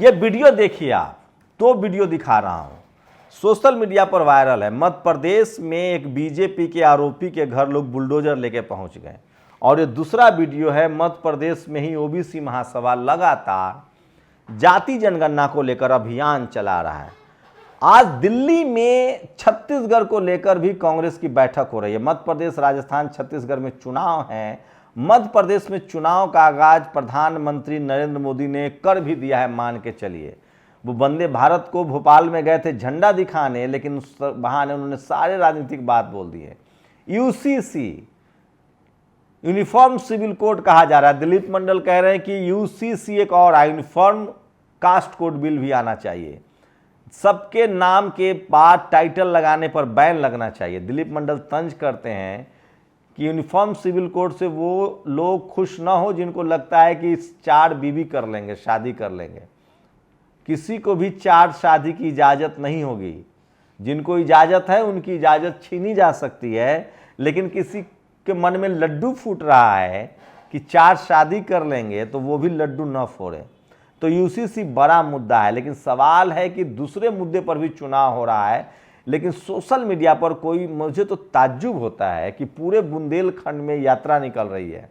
ये वीडियो देखिए आप, 2 वीडियो दिखा रहा हूं, सोशल मीडिया पर वायरल है। मध्य प्रदेश में एक बीजेपी के आरोपी के घर लोग बुलडोजर लेके पहुंच गए। और ये दूसरा वीडियो है, मध्य प्रदेश में ही ओबीसी महासभा लगातार जाति जनगणना को लेकर अभियान चला रहा है। आज दिल्ली में छत्तीसगढ़ को लेकर भी कांग्रेस की बैठक हो रही है। मध्य प्रदेश, राजस्थान, छत्तीसगढ़ में चुनाव है। मध्य प्रदेश में चुनाव का आगाज प्रधानमंत्री नरेंद्र मोदी ने कर भी दिया है, मान के चलिए। वो वंदे भारत को भोपाल में गए थे झंडा दिखाने, लेकिन उस बहाने उन्होंने सारे राजनीतिक बात बोल दिए। यूसीसी, यूनिफॉर्म सिविल कोड कहा जा रहा है। दिलीप मंडल कह रहे हैं कि यूसीसी एक और यूनिफॉर्म कास्ट कोड बिल भी आना चाहिए। सबके नाम के बाद टाइटल लगाने पर बैन लगना चाहिए। दिलीप मंडल तंज करते हैं कि यूनिफॉर्म सिविल कोड से वो लोग खुश ना हो जिनको लगता है कि 4 बीवी कर लेंगे, शादी कर लेंगे। किसी को भी 4 शादी की इजाज़त नहीं होगी। जिनको इजाज़त है उनकी इजाज़त छीनी जा सकती है, लेकिन किसी के मन में लड्डू फूट रहा है कि 4 शादी कर लेंगे तो वो भी लड्डू न फोड़े। तो यूसीसी बड़ा मुद्दा है, लेकिन सवाल है कि दूसरे मुद्दे पर भी चुनाव हो रहा है, लेकिन सोशल मीडिया पर कोई, मुझे तो ताज्जुब होता है कि पूरे बुंदेलखंड में यात्रा निकल रही है,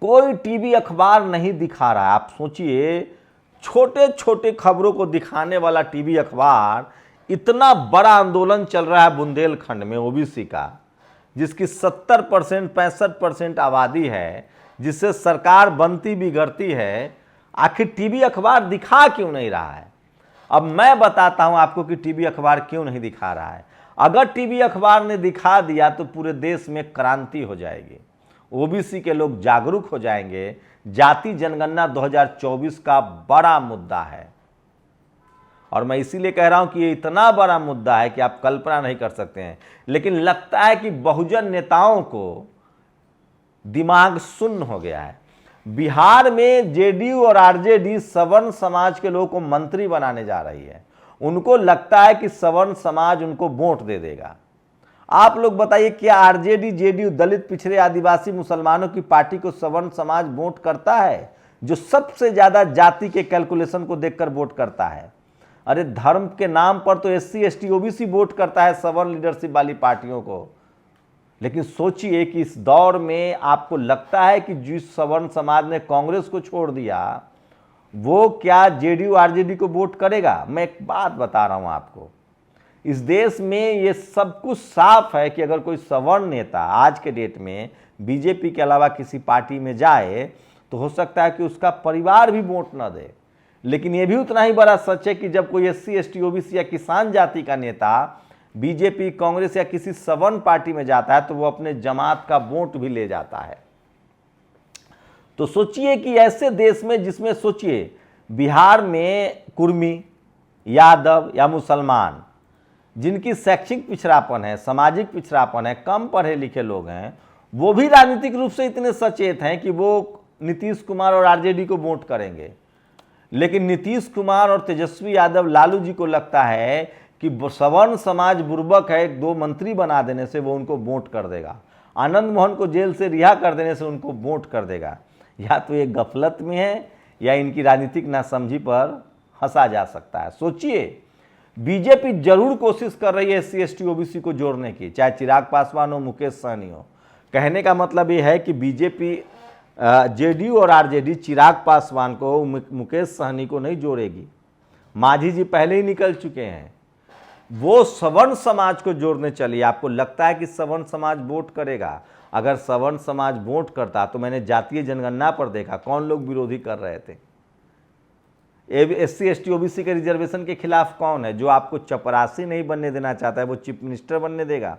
कोई टीवी अखबार नहीं दिखा रहा है। आप सोचिए, छोटे छोटे खबरों को दिखाने वाला टीवी अखबार, इतना बड़ा आंदोलन चल रहा है बुंदेलखंड में ओबीसी का, जिसकी 70% 65% आबादी है, जिससे सरकार बनती बिगड़ती है। आखिर टीवी अखबार दिखा क्यों नहीं रहा है? अब मैं बताता हूं आपको कि टीवी अखबार क्यों नहीं दिखा रहा है। अगर टीवी अखबार ने दिखा दिया तो पूरे देश में क्रांति हो जाएगी, ओबीसी के लोग जागरूक हो जाएंगे। जाति जनगणना 2024 का बड़ा मुद्दा है, और मैं इसीलिए कह रहा हूं कि ये इतना बड़ा मुद्दा है कि आप कल्पना नहीं कर सकते हैं। लेकिन लगता है कि बहुजन नेताओं को दिमाग सुन्न हो गया है। बिहार में जेडीयू और आरजेडी सवर्ण समाज के लोगों को मंत्री बनाने जा रही है। उनको लगता है कि सवर्ण समाज उनको वोट दे देगा। आप लोग बताइए, क्या आरजेडी जेडीयू दलित, पिछड़े, आदिवासी, मुसलमानों की पार्टी को सवर्ण समाज वोट करता है, जो सबसे ज्यादा जाति के कैलकुलेशन को देखकर वोट करता है? अरे धर्म के नाम पर तो एससी एसटी ओबीसी वोट करता है सवर्ण लीडरशिप वाली पार्टियों को। लेकिन सोचिए कि इस दौर में आपको लगता है कि जिस सवर्ण समाज ने कांग्रेस को छोड़ दिया, वो क्या जेडीयू आरजेडी को वोट करेगा? मैं एक बात बता रहा हूं आपको, इस देश में ये सब कुछ साफ है कि अगर कोई सवर्ण नेता आज के डेट में बीजेपी के अलावा किसी पार्टी में जाए तो हो सकता है कि उसका परिवार भी वोट न दे। लेकिन ये भी उतना ही बड़ा सच है कि जब कोई एससी एसटी ओबीसी या किसान जाति का नेता बीजेपी, कांग्रेस या किसी सवर्ण पार्टी में जाता है तो वो अपने जमात का वोट भी ले जाता है। तो सोचिए कि ऐसे देश में, जिसमें सोचिए बिहार में कुर्मी, यादव या मुसलमान, जिनकी शैक्षिक पिछड़ापन है, सामाजिक पिछड़ापन है, कम पढ़े लिखे लोग हैं, वो भी राजनीतिक रूप से इतने सचेत हैं कि वो नीतीश कुमार और आरजेडी को वोट करेंगे। लेकिन नीतीश कुमार और तेजस्वी यादव, लालू जी को लगता है कि सवर्ण समाज बुर्बक है, 2 मंत्री बना देने से वो उनको वोट कर देगा, आनंद मोहन को जेल से रिहा कर देने से उनको वोट कर देगा। या तो ये गफलत में है या इनकी राजनीतिक नासमझी पर हंसा जा सकता है। सोचिए, बीजेपी जरूर कोशिश कर रही है एससी एसटी ओबीसी को जोड़ने की, चाहे चिराग पासवान हो, मुकेश सहनी हो। कहने का मतलब ये है कि बीजेपी, जेडीयू और आरजेडी चिराग पासवान को, मुकेश सहनी को नहीं जोड़ेगी। मांझी जी पहले ही निकल चुके हैं, वो सवर्ण समाज को जोड़ने चली। आपको लगता है कि सवर्ण समाज वोट करेगा? अगर सवर्ण समाज वोट करता तो मैंने जातीय जनगणना पर देखा कौन लोग विरोधी कर रहे थे। एससी एसटी ओबीसी के रिजर्वेशन के खिलाफ कौन है? जो आपको चपरासी नहीं बनने देना चाहता है वो चीफ मिनिस्टर बनने देगा।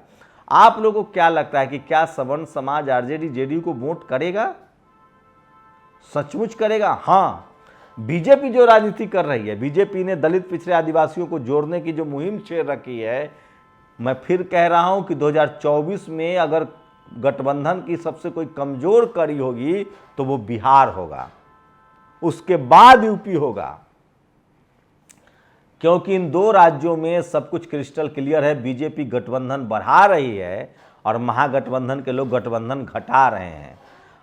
आप लोगों को क्या लगता है कि क्या सवर्ण समाज आरजेडी जेडीयू को वोट करेगा? सचमुच करेगा? हाँ, बीजेपी जो राजनीति कर रही है, बीजेपी ने दलित, पिछड़े, आदिवासियों को जोड़ने की जो मुहिम छेड़ रखी है, मैं फिर कह रहा हूं कि 2024 में अगर गठबंधन की सबसे कोई कमजोर कड़ी होगी तो वो बिहार होगा, उसके बाद यूपी होगा, क्योंकि इन 2 राज्यों में सब कुछ क्रिस्टल क्लियर है। बीजेपी गठबंधन बढ़ा रही है और महागठबंधन के लोग गठबंधन घटा रहे हैं।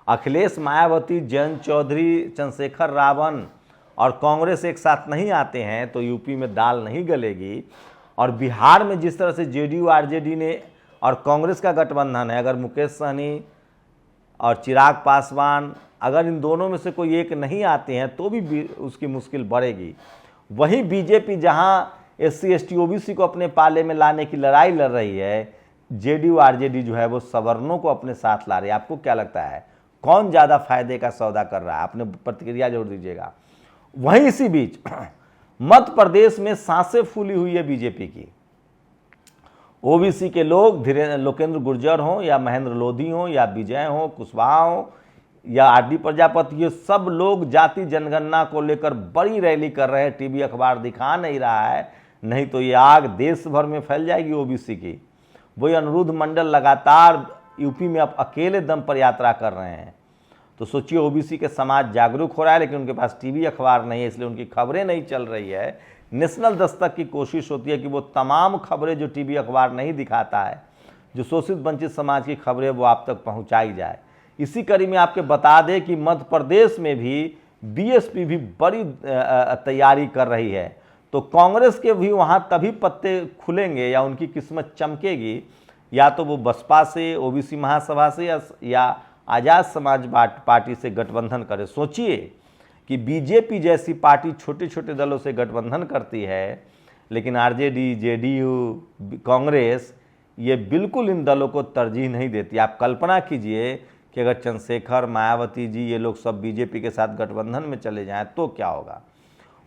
अखिलेश, मायावती, जयंत चौधरी, चंद्रशेखर रावण और कांग्रेस एक साथ नहीं आते हैं तो यूपी में दाल नहीं गलेगी। और बिहार में जिस तरह से जेडीयू आरजेडी ने और कांग्रेस का गठबंधन है, अगर मुकेश सहनी और चिराग पासवान अगर इन दोनों में से कोई एक नहीं आते हैं तो भी उसकी मुश्किल बढ़ेगी। वहीं बीजेपी जहां एससी एसटी ओबीसी को अपने पाले में लाने की लड़ाई लड़ रही है, जेडीयू आरजेडी जो है वो सवर्णों को अपने साथ ला रही है। आपको क्या लगता है कौन ज़्यादा फायदे का सौदा कर रहा है? अपने प्रतिक्रिया जरूर दीजिएगा। वहीं इसी बीच मध्य प्रदेश में सांसें फूली हुई है बीजेपी की। ओबीसी के लोग लोकेंद्र गुर्जर हों या महेंद्र लोधी हों या विजय हों, कुशवाहा हों या आरडी प्रजापति, ये सब लोग जाति जनगणना को लेकर बड़ी रैली कर रहे हैं। टीवी अखबार दिखा नहीं रहा है, नहीं तो ये आग देश भर में फैल जाएगी ओबीसी की। वही अनिरुद्ध मंडल लगातार यूपी में अब अकेले दम पर यात्रा कर रहे हैं। तो सोचिए ओबीसी के समाज जागरूक हो रहा है, लेकिन उनके पास टीवी अखबार नहीं है, इसलिए उनकी खबरें नहीं चल रही है। नेशनल दस्तक की कोशिश होती है कि वो तमाम खबरें जो टीवी अखबार नहीं दिखाता है, जो शोषित वंचित समाज की खबरें, वो आप तक पहुंचाई जाए। इसी कड़ी में आपके बता दें कि मध्य प्रदेश में भी बीएसपी भी बड़ी तैयारी कर रही है। तो कांग्रेस के भी वहां तभी पत्ते खुलेंगे या उनकी किस्मत चमकेगी, या तो वो बसपा से, ओबीसी महासभा से या आज़ाद समाज पार्टी से गठबंधन करे। सोचिए कि बीजेपी जैसी पार्टी छोटे छोटे दलों से गठबंधन करती है, लेकिन आरजेडी, जेडीयू, कांग्रेस ये बिल्कुल इन दलों को तरजीह नहीं देती। आप कल्पना कीजिए कि अगर चंद्रशेखर, मायावती जी ये लोग सब बीजेपी के साथ गठबंधन में चले जाएं तो क्या होगा।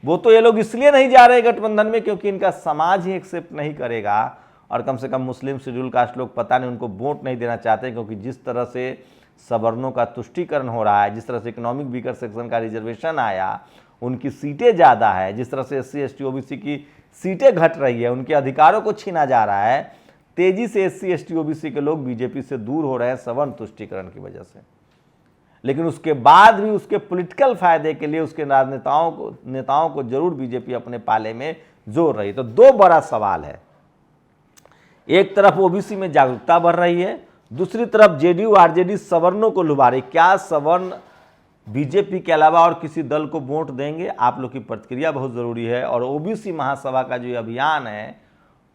वो तो ये लोग इसलिए नहीं जा रहे गठबंधन में क्योंकि इनका समाज ही एक्सेप्ट नहीं करेगा, और कम से कम मुस्लिम शेड्यूल कास्ट लोग पता नहीं उनको वोट नहीं देना चाहते, क्योंकि जिस तरह से सवर्णों का तुष्टीकरण हो रहा है, जिस तरह से इकोनॉमिक वीकर सेक्शन का रिजर्वेशन आया, उनकी सीटें ज़्यादा है, जिस तरह से एससी एसटी ओबीसी की सीटें घट रही है, उनके अधिकारों को छीना जा रहा है, तेजी से एससी एसटी ओबीसी के लोग बीजेपी से दूर हो रहे हैं सवर्ण तुष्टीकरण की वजह से। लेकिन उसके बाद भी उसके पॉलिटिकल फायदे के लिए उसके नेताओं को जरूर बीजेपी अपने पाले में जोड़ रही है। तो दो बड़ा सवाल है, एक तरफ ओबीसी में जागरूकता बढ़ रही है, दूसरी तरफ जेडीयू आरजेडी सवर्णों को लुभा रही। क्या सवर्ण बीजेपी के अलावा और किसी दल को वोट देंगे? आप लोग की प्रतिक्रिया बहुत जरूरी है। और ओबीसी महासभा का जो अभियान है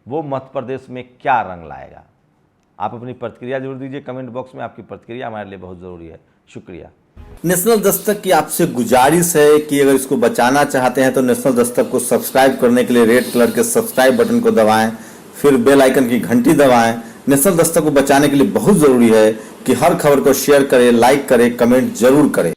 वो मध्य प्रदेश में क्या रंग लाएगा? आप अपनी प्रतिक्रिया जरूर दीजिए कमेंट बॉक्स में। आपकी प्रतिक्रिया हमारे लिए बहुत जरूरी है। शुक्रिया। नेशनल दस्तक की आपसे गुजारिश है कि अगर इसको बचाना चाहते हैं तो नेशनल दस्तक को सब्सक्राइब करने के लिए रेड कलर के सब्सक्राइब बटन को दबाएं, फिर बेल आइकन की घंटी दबाएं। नेशनल दस्तक को बचाने के लिए बहुत जरूरी है कि हर खबर को शेयर करें, लाइक करें, कमेंट जरूर करें।